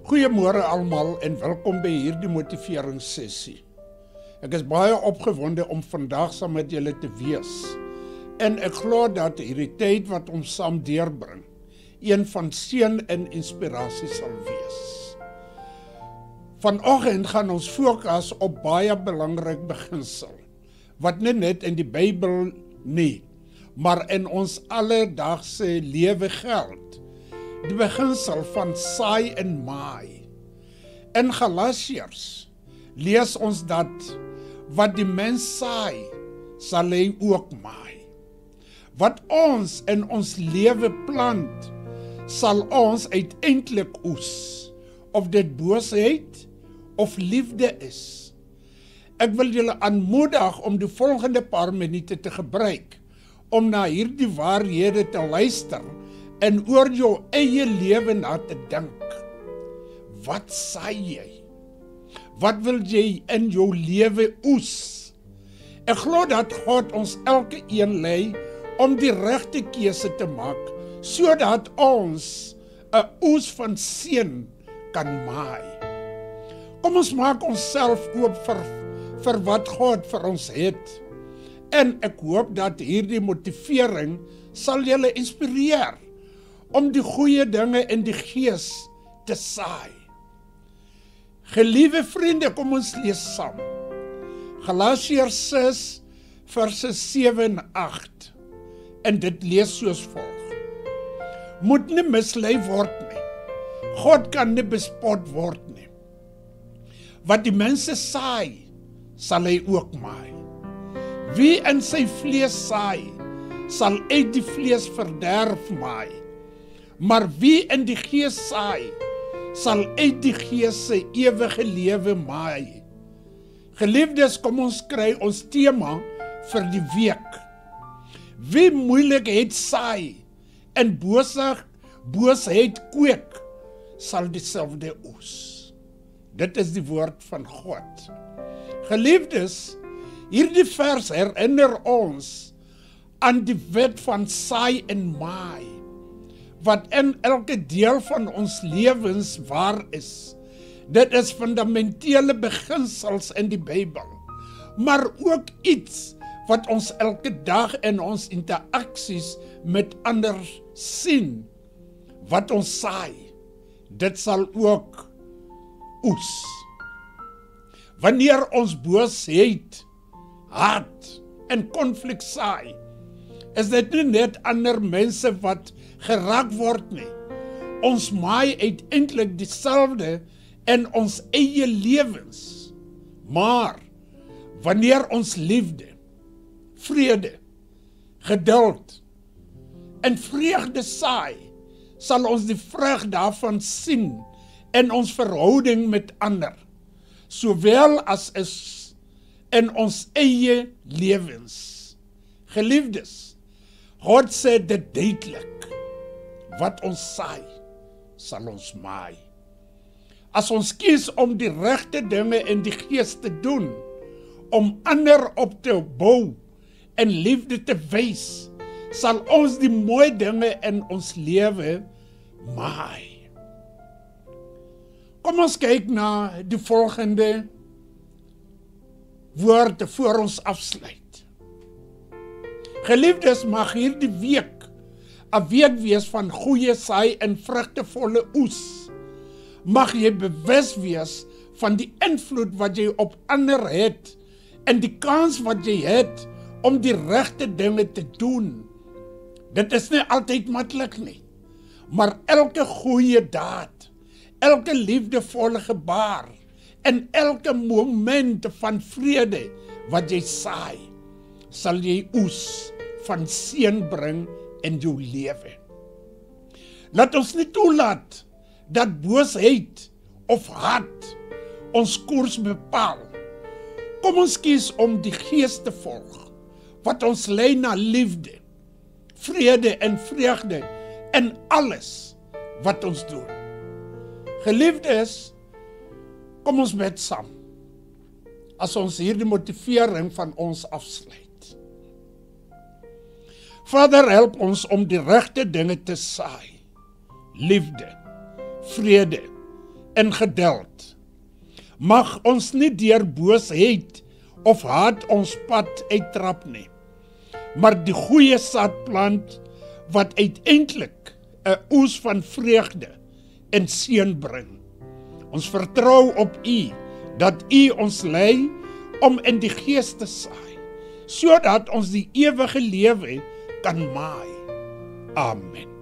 Goeiemôre almal en welkom by hierdie motiveringssessie. Ek is baie opgewonde om vandag saam met julle te wees. En ek glo dat hierdie tyd wat ons saam deurbring, een van seën en inspirasie sal wees. Vanoggend gaan ons fokus op baie belangrik beginsel, wat nie net in die Bybel nie, maar in ons alledaagse lewe geld. Die beginsel van saai en maai. In Galasiërs lees ons dat wat die mens saai, sal hy ook maai. Wat ons in ons lewe plant, sal ons uiteindelik oes, of dit boosheid of liefde is. Ek wil julle aanmoedig om die volgende paar minute te gebruik, om na hierdie waarhede te luister, en oor jou eie lewe na te dink. Wat saai jy? Wat wil jy in jou lewe oes? Ek glo dat God ons elke een lei om die regte keuse te maak, sodat ons 'n oes van seën kan maai. Kom ons maak onsself oop vir wat God vir ons het. En ek hoop dat hierdie motivering sal julle inspireer om die goeie dinge in die gees te saai. Geliewe vriende, kom ons lees saam. Galasiërs 6 verse 7 en 8. En dit lees soos volg. Moet nie mislei word nie. God kan nie bespot word nie. Wat die mense saai, sal hy ook maai. Wie in sy vlees saai, sal uit die vlees verderf maai. Maar wie in die gees saai, sal uit die gees sy ewige lewe maai. Geliefdes, kom ons kry ons tema vir die week. Wie moeilikheid saai en boosheid kweek, sal dieselfde oes. Dit is die woord van God. Geliefdes, hierdie vers herinner ons aan die wet van saai en maai, wat in elke deel van ons lewens waar is. Dit is fundamentele beginsels in die Bybel, maar ook iets wat ons elke dag in ons interaksies met ander sien. Wat ons saai, dit sal ook oes. Wanneer ons boosheid, haat en konflik saai, is dit nie net ander mense wat geraak word nie. Ons maai uiteindelik dieselfde in ons eie lewens. Maar wanneer ons liefde, vrede, geduld en vreugde saai, sal ons die vrug daarvan sien in ons verhouding met ander, sowel as is in ons eie lewens. Geliefdes, God sê dit duidelik. Wat ons saai, sal ons maai. As ons kies om die regte dinge in die gees te doen, om ander op te bou en liefde te wys, sal ons die mooi dinge in ons lewe maai. Kom ons kyk na die volgende woorde voor ons afsluit. Geliefdes, mag hierdie week 'n week wees van goeie saai en vrugtevolle oes. Mag jy bewus wees van die invloed wat jy op ander het en die kans wat jy het om die regte dinge te doen. Dit is nie altyd maklik nie, maar elke goeie daad, elke liefdevolle gebaar en elke moment van vrede wat jy saai, sal jy oes van seën bring in jou lewe. Laat ons nie toelaat dat boosheid of haat ons koers bepaal. Kom ons kies om die gees te volg, wat ons lei na liefde, vrede en vreugde in alles wat ons doen. Geliefdes, kom ons bid saam, as ons hierdie motivering van ons afsluit. Vader, help ons om die regte dinge te saai. Liefde, vrede en geduld. Mag ons nie deur boosheid of haat ons pad uittrap nie, maar die goeie saad plant wat uiteindelik 'n oes van vreugde en seën bring. Ons vertrou op U, dat U ons lei om in die Gees te saai, sodat ons die ewige lewe kan maai. Amen.